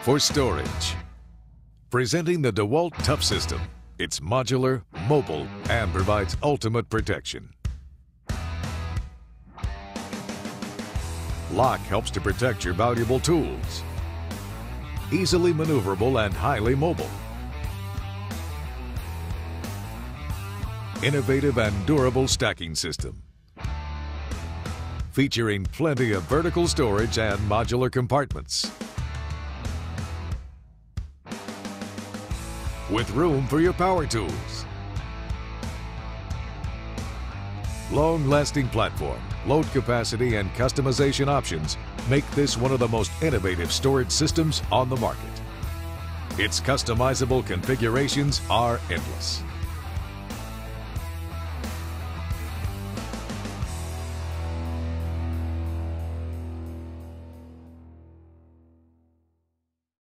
for storage. Presenting the DeWalt ToughSystem. It's modular, mobile, and provides ultimate protection. Lock helps to protect your valuable tools. Easily maneuverable and highly mobile. Innovative and durable stacking system. Featuring plenty of vertical storage and modular compartments. With room for your power tools. Long-lasting platform, load capacity, and customization options make this one of the most innovative storage systems on the market. Its customizable configurations are endless.